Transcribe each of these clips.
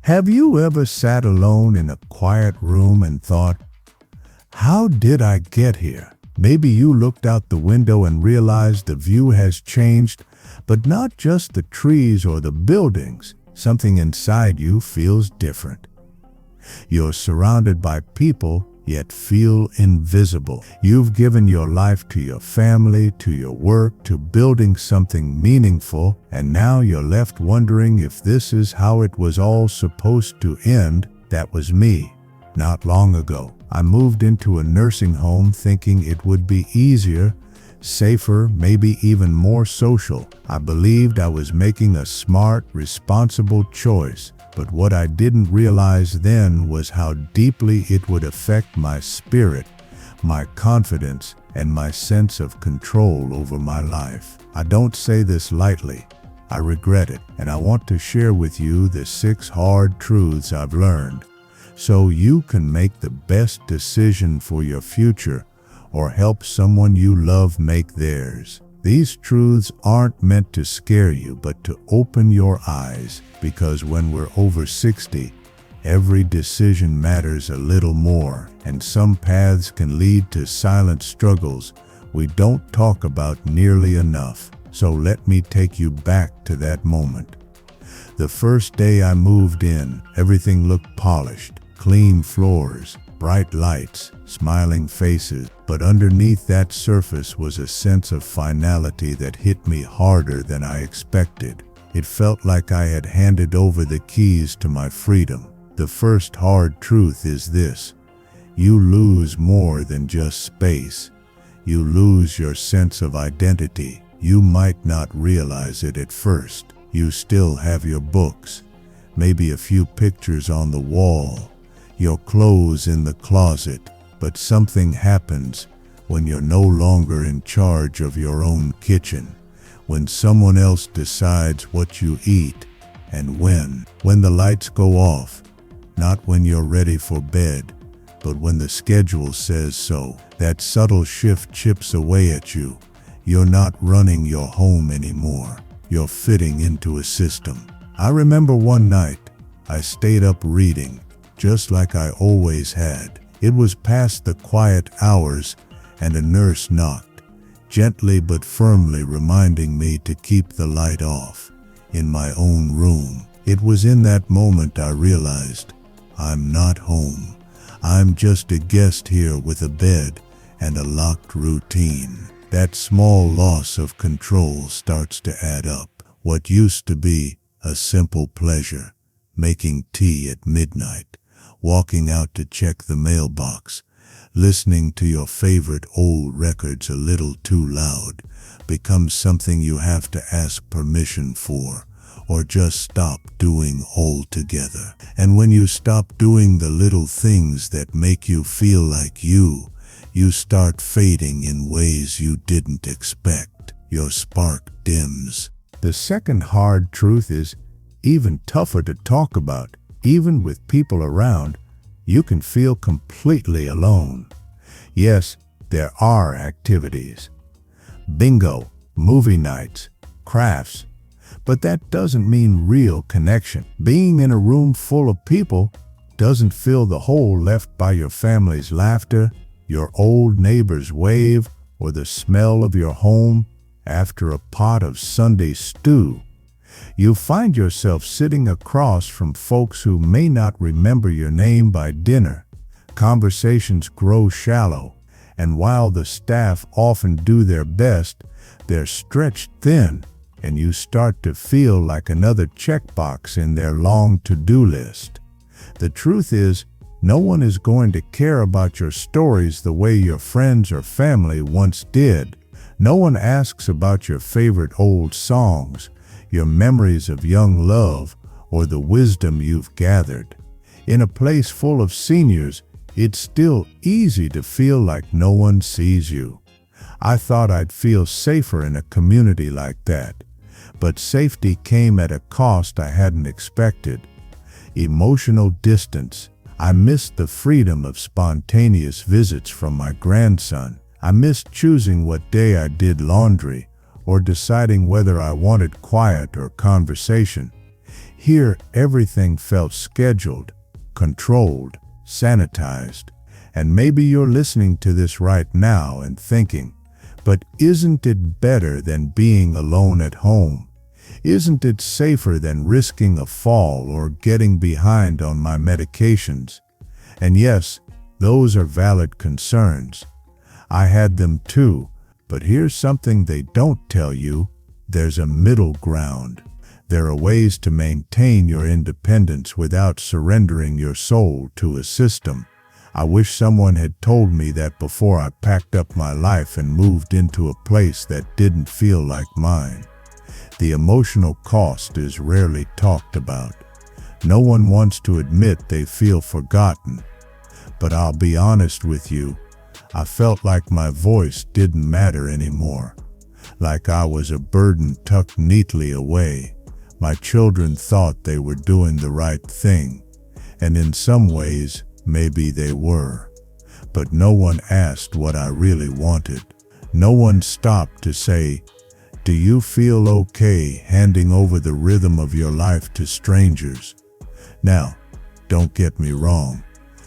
Have you ever sat alone in a quiet room and thought, how did I get here? Maybe you looked out the window and realized the view has changed, but not just the trees or the buildings. Something inside you feels different. You're surrounded by people, yet feel invisible. You've given your life to your family, to your work, to building something meaningful, and now you're left wondering if this is how it was all supposed to end. That was me. Not long ago, I moved into a nursing home thinking it would be easier, safer, maybe even more social. I believed I was making a smart, responsible choice. But what I didn't realize then was how deeply it would affect my spirit, my confidence, and my sense of control over my life. I don't say this lightly. I regret it, and I want to share with you the 6 hard truths I've learned, so you can make the best decision for your future or help someone you love make theirs. These truths aren't meant to scare you, but to open your eyes, because when we're over 60, every decision matters a little more, and some paths can lead to silent struggles we don't talk about nearly enough. So let me take you back to that moment. The first day I moved in, everything looked polished, clean floors, bright lights, smiling faces, but underneath that surface was a sense of finality that hit me harder than I expected. It felt like I had handed over the keys to my freedom. The first hard truth is this: you lose more than just space. You lose your sense of identity. You might not realize it at first. You still have your books, maybe a few pictures on the wall, your clothes in the closet, but something happens when you're no longer in charge of your own kitchen, when someone else decides what you eat and when the lights go off, not when you're ready for bed, but when the schedule says so. That subtle shift chips away at you. You're not running your home anymore. You're fitting into a system. I remember one night, I stayed up reading, just like I always had. It was past the quiet hours, and a nurse knocked, gently but firmly reminding me to keep the light off, in my own room. It was in that moment I realized, I'm not home. I'm just a guest here with a bed and a locked routine. That small loss of control starts to add up. What used to be a simple pleasure, making tea at midnight, walking out to check the mailbox, listening to your favorite old records a little too loud, becomes something you have to ask permission for, or just stop doing altogether. And when you stop doing the little things that make you feel like you start fading in ways you didn't expect. Your spark dims. The second hard truth is even tougher to talk about. Even with people around, you can feel completely alone. Yes, there are activities. Bingo, movie nights, crafts. But that doesn't mean real connection. Being in a room full of people doesn't fill the hole left by your family's laughter, your old neighbor's wave, or the smell of your home after a pot of Sunday stew. You find yourself sitting across from folks who may not remember your name by dinner. Conversations grow shallow, and while the staff often do their best, they're stretched thin, and you start to feel like another checkbox in their long to-do list. The truth is, no one is going to care about your stories the way your friends or family once did. No one asks about your favorite old songs, your memories of young love, or the wisdom you've gathered. In a place full of seniors, it's still easy to feel like no one sees you. I thought I'd feel safer in a community like that, but safety came at a cost I hadn't expected. Emotional distance. I missed the freedom of spontaneous visits from my grandson. I missed choosing what day I did laundry, or deciding whether I wanted quiet or conversation. Here, everything felt scheduled, controlled, sanitized. And maybe you're listening to this right now and thinking, but isn't it better than being alone at home? Isn't it safer than risking a fall or getting behind on my medications? And yes, those are valid concerns. I had them too, but here's something they don't tell you. There's a middle ground. There are ways to maintain your independence without surrendering your soul to a system. I wish someone had told me that before I packed up my life and moved into a place that didn't feel like mine. The emotional cost is rarely talked about. No one wants to admit they feel forgotten. But I'll be honest with you, I felt like my voice didn't matter anymore. Like I was a burden tucked neatly away. My children thought they were doing the right thing, and in some ways, maybe they were. But no one asked what I really wanted. No one stopped to say, "Do you feel okay handing over the rhythm of your life to strangers?" Now, don't get me wrong.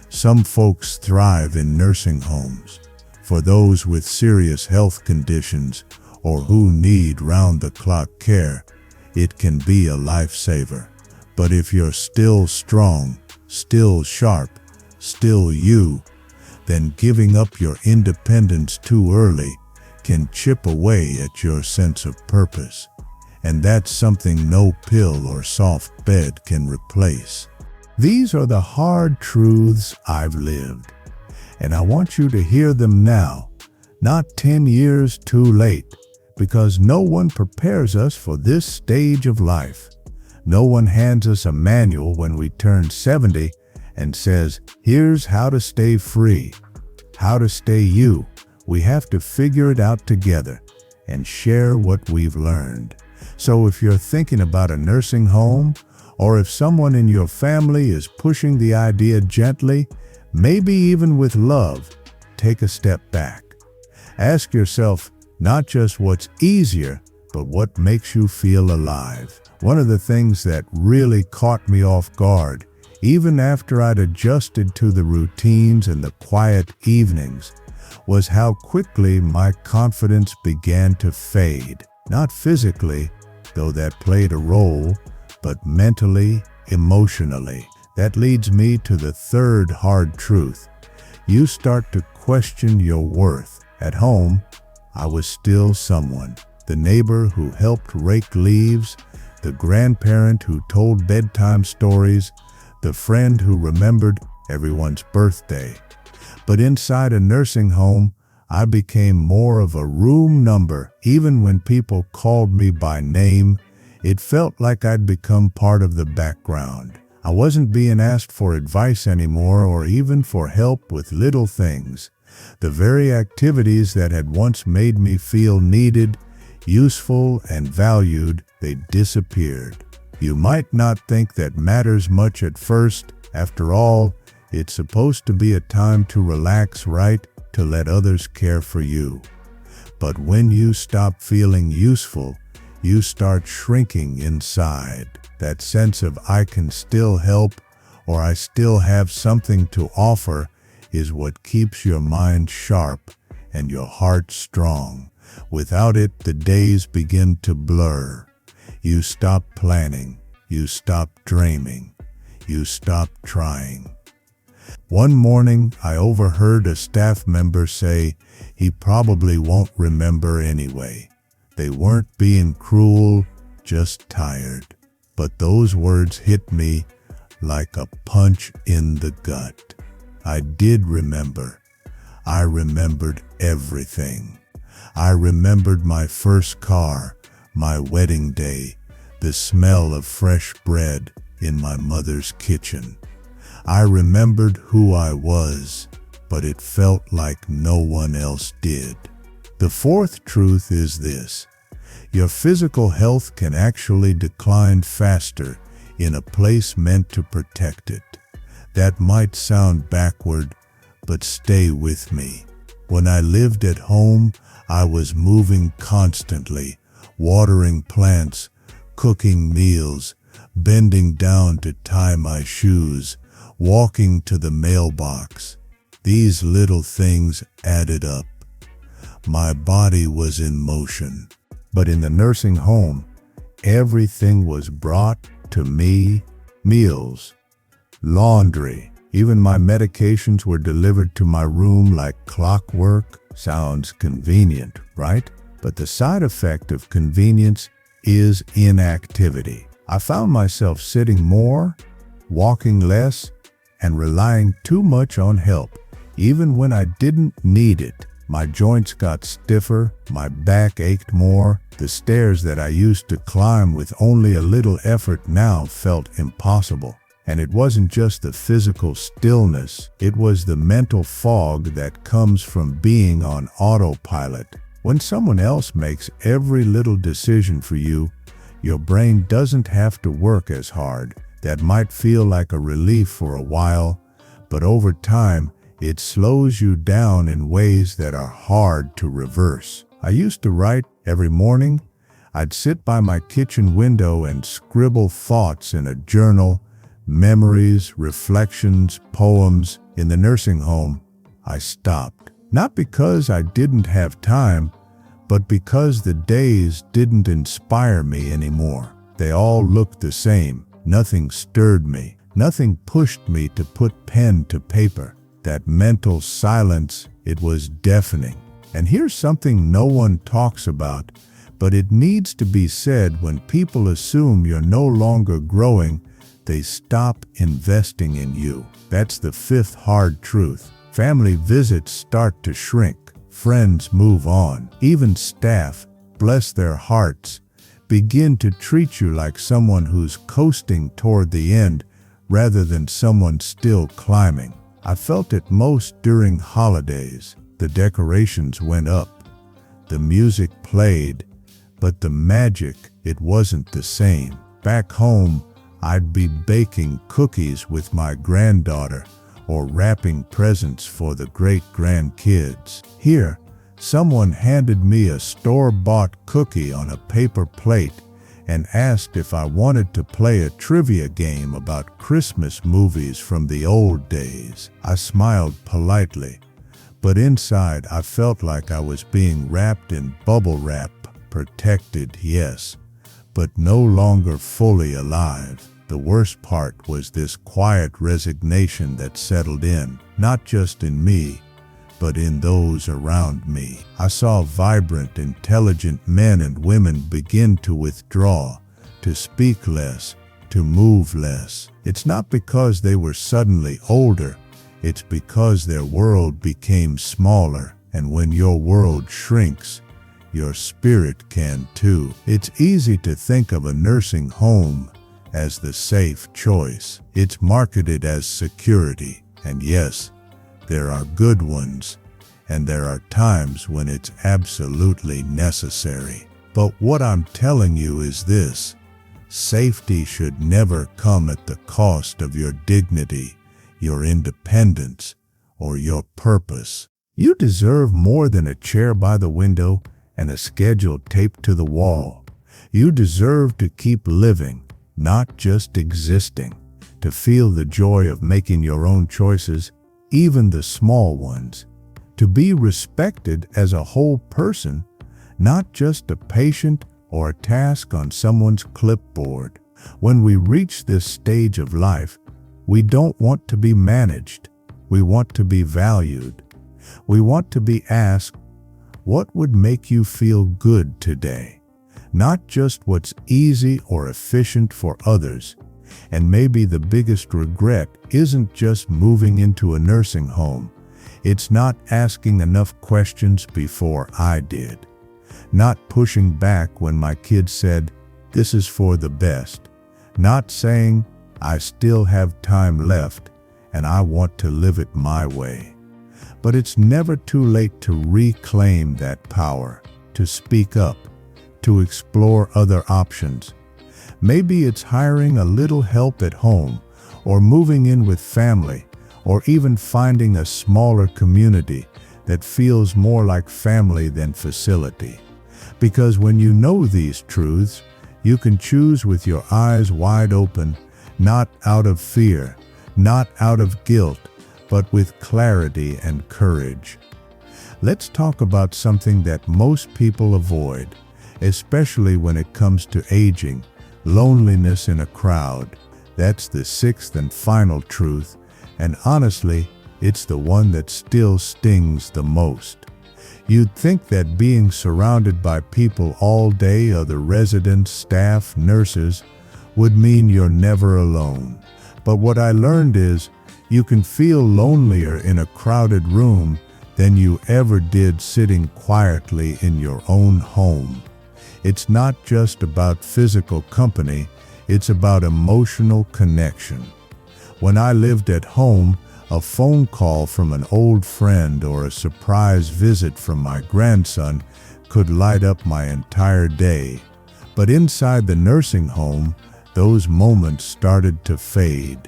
Some folks thrive in nursing homes. For those with serious health conditions or who need round-the-clock care, it can be a lifesaver. But if you're still strong, still sharp, still you, then giving up your independence too early can chip away at your sense of purpose. And that's something no pill or soft bed can replace. These are the hard truths I've lived, and I want you to hear them now, not 10 years too late, because no one prepares us for this stage of life. No one hands us a manual when we turn 70 and says, "Here's how to stay free, how to stay you." We have to figure it out together and share what we've learned. So if you're thinking about a nursing home, or if someone in your family is pushing the idea gently, maybe even with love, take a step back. Ask yourself not just what's easier, but what makes you feel alive. One of the things that really caught me off guard, even after I'd adjusted to the routines and the quiet evenings, was how quickly my confidence began to fade. Not physically, though that played a role, but mentally, emotionally. That leads me to the third hard truth. You start to question your worth. At home, I was still someone. The neighbor who helped rake leaves, the grandparent who told bedtime stories, the friend who remembered everyone's birthday. But inside a nursing home, I became more of a room number. Even when people called me by name, it felt like I'd become part of the background. I wasn't being asked for advice anymore or even for help with little things. The very activities that had once made me feel needed, useful, and valued, they disappeared. You might not think that matters much at first. After all, it's supposed to be a time to relax, right? To let others care for you. But when you stop feeling useful, you start shrinking inside. That sense of I can still help or I still have something to offer is what keeps your mind sharp and your heart strong. Without it, the days begin to blur. You stop planning. You stop dreaming. You stop trying. One morning, I overheard a staff member say he probably won't remember anyway. They weren't being cruel, just tired. But those words hit me like a punch in the gut. I did remember. I remembered everything. I remembered my first car, my wedding day, the smell of fresh bread in my mother's kitchen. I remembered who I was, but it felt like no one else did. The fourth truth is this. Your physical health can actually decline faster in a place meant to protect it. That might sound backward, but stay with me. When I lived at home, I was moving constantly, watering plants, cooking meals, bending down to tie my shoes, walking to the mailbox. These little things added up. My body was in motion. But in the nursing home, everything was brought to me: meals, laundry, even my medications were delivered to my room like clockwork. Sounds convenient, right? But the side effect of convenience is inactivity. I found myself sitting more, walking less, and relying too much on help, even when I didn't need it. My joints got stiffer, my back ached more. The stairs that I used to climb with only a little effort now felt impossible. And it wasn't just the physical stillness, it was the mental fog that comes from being on autopilot. When someone else makes every little decision for you, your brain doesn't have to work as hard. That might feel like a relief for a while, but over time, it slows you down in ways that are hard to reverse. I used to write every morning. I'd sit by my kitchen window and scribble thoughts in a journal, memories, reflections, poems. In the nursing home, I stopped. Not because I didn't have time, but because the days didn't inspire me anymore. They all looked the same. Nothing stirred me. Nothing pushed me to put pen to paper. That mental silence, it was deafening. And here's something no one talks about, but it needs to be said: when people assume you're no longer growing, they stop investing in you. That's the fifth hard truth. Family visits start to shrink. Friends move on. Even staff, bless their hearts, begin to treat you like someone who's coasting toward the end rather than someone still climbing. I felt it most during holidays. The decorations went up, the music played, but the magic, it wasn't the same. Back home, I'd be baking cookies with my granddaughter or wrapping presents for the great-grandkids. Here, someone handed me a store-bought cookie on a paper plate and asked if I wanted to play a trivia game about Christmas movies from the old days. I smiled politely, but inside I felt like I was being wrapped in bubble wrap, protected, yes, but no longer fully alive. The worst part was this quiet resignation that settled in, not just in me, but in those around me. I saw vibrant, intelligent men and women begin to withdraw, to speak less, to move less. It's not because they were suddenly older, it's because their world became smaller. And when your world shrinks, your spirit can too. It's easy to think of a nursing home as the safe choice. It's marketed as security, and yes, there are good ones, and there are times when it's absolutely necessary. But what I'm telling you is this: safety should never come at the cost of your dignity, your independence, or your purpose. You deserve more than a chair by the window and a schedule taped to the wall. You deserve to keep living, not just existing, to feel the joy of making your own choices, even the small ones, to be respected as a whole person, not just a patient or a task on someone's clipboard. When we reach this stage of life, we don't want to be managed. We want to be valued. We want to be asked, what would make you feel good today? Not just what's easy or efficient for others. And maybe the biggest regret isn't just moving into a nursing home. It's not asking enough questions before I did. Not pushing back when my kids said, this is for the best. Not saying, I still have time left and I want to live it my way. But it's never too late to reclaim that power, to speak up, to explore other options. Maybe it's hiring a little help at home, or moving in with family, or even finding a smaller community that feels more like family than facility. Because when you know these truths, You can choose with your eyes wide open, not out of fear, not out of guilt, but with clarity and courage. Let's talk about something that most people avoid, especially when it comes to aging: loneliness in a crowd. That's the sixth and final truth, and honestly, it's the one that still stings the most. You'd think that being surrounded by people all day, other residents, staff, nurses, would mean you're never alone. But what I learned is, you can feel lonelier in a crowded room than you ever did sitting quietly in your own home. It's not just about physical company, it's about emotional connection. When I lived at home, a phone call from an old friend or a surprise visit from my grandson could light up my entire day. But inside the nursing home, those moments started to fade.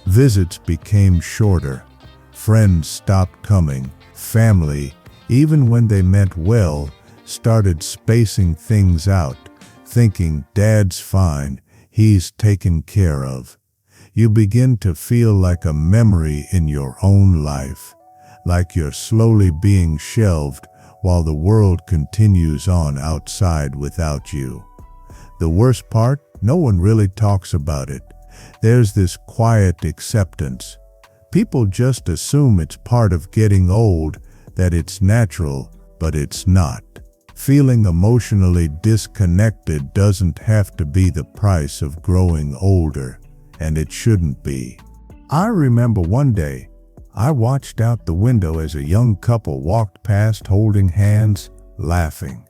Visits became shorter. Friends stopped coming. Family, even when they meant well, started spacing things out, thinking, "Dad's fine, he's taken care of." You begin to feel like a memory in your own life, like you're slowly being shelved while the world continues on outside without you. The worst part, no one really talks about it. There's this quiet acceptance. People just assume it's part of getting old, that it's natural, but it's not. Feeling emotionally disconnected doesn't have to be the price of growing older, and it shouldn't be. I remember one day, I watched out the window as a young couple walked past holding hands, laughing.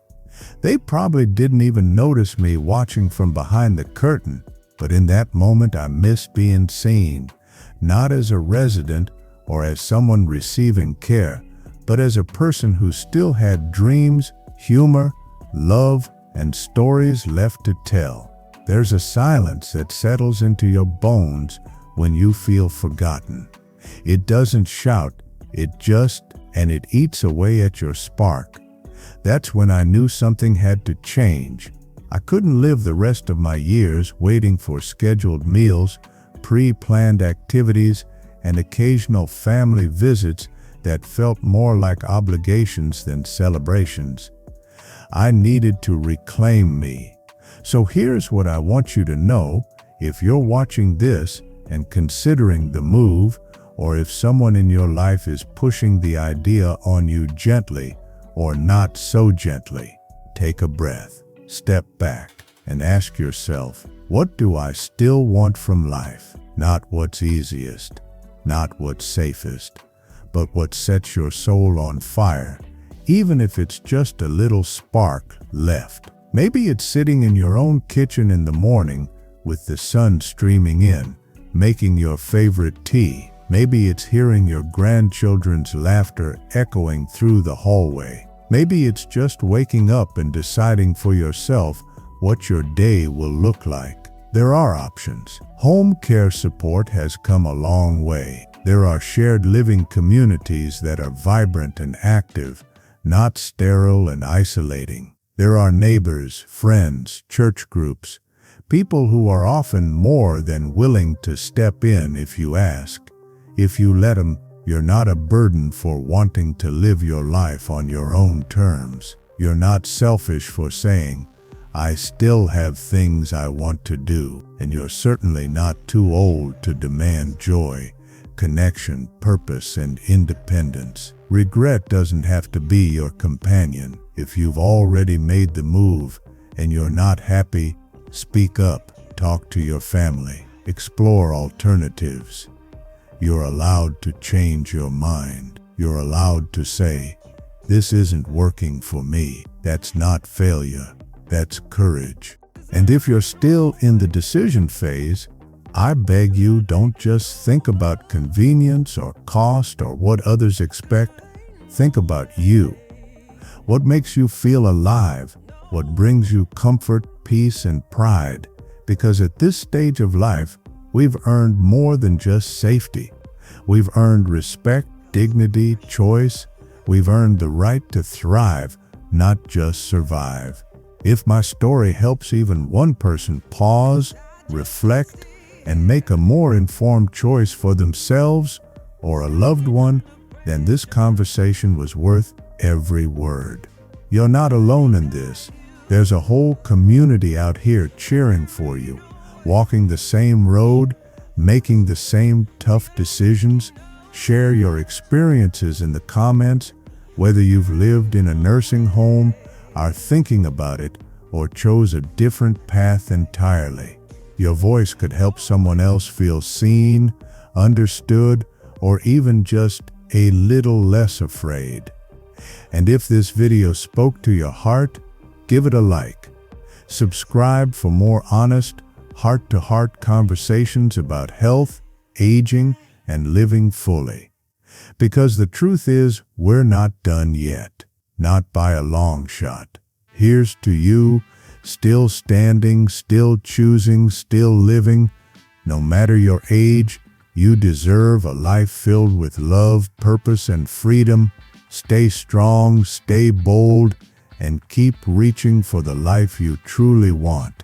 They probably didn't even notice me watching from behind the curtain, but in that moment I missed being seen, not as a resident or as someone receiving care, but as a person who still had dreams, humor, love, and stories left to tell. There's a silence that settles into your bones when you feel forgotten. It doesn't shout, it eats away at your spark. That's when I knew something had to change. I couldn't live the rest of my years waiting for scheduled meals, pre-planned activities, and occasional family visits that felt more like obligations than celebrations. I needed to reclaim me. So here's what I want you to know: if you're watching this and considering the move, or if someone in your life is pushing the idea on you gently or not so gently, take a breath, step back, and ask yourself, what do I still want from life? Not what's easiest, not what's safest, but what sets your soul on fire, even if it's just a little spark left. Maybe it's sitting in your own kitchen in the morning with the sun streaming in, making your favorite tea. Maybe it's hearing your grandchildren's laughter echoing through the hallway. Maybe it's just waking up and deciding for yourself what your day will look like. There are options. Home care support has come a long way. There are shared living communities that are vibrant and active, not sterile and isolating. There are neighbors, friends, church groups, people who are often more than willing to step in if you ask. If you let them, you're not a burden for wanting to live your life on your own terms. You're not selfish for saying, "I still have things I want to do," and you're certainly not too old to demand joy, connection, purpose, and independence. Regret doesn't have to be your companion. If you've already made the move and you're not happy, speak up, talk to your family, explore alternatives. You're allowed to change your mind. You're allowed to say, "This isn't working for me." That's not failure, that's courage. And if you're still in the decision phase, I beg you, don't just think about convenience or cost or what others expect. Think about you. What makes you feel alive? What brings you comfort, peace, and pride? Because at this stage of life, we've earned more than just safety. We've earned respect, dignity, choice. We've earned the right to thrive, not just survive. If my story helps even one person pause, reflect, and make a more informed choice for themselves or a loved one, then this conversation was worth every word. You're not alone in this. There's a whole community out here cheering for you, walking the same road, making the same tough decisions. Share your experiences in the comments, whether you've lived in a nursing home, are thinking about it, or chose a different path entirely. Your voice could help someone else feel seen, understood, or even just a little less afraid. And if this video spoke to your heart, give it a like. Subscribe for more honest, heart-to-heart conversations about health, aging, and living fully. Because the truth is, we're not done yet. Not by a long shot. Here's to you, still standing, still choosing, still living. No matter your age, you deserve a life filled with love, purpose, and freedom. Stay strong, stay bold, and keep reaching for the life you truly want.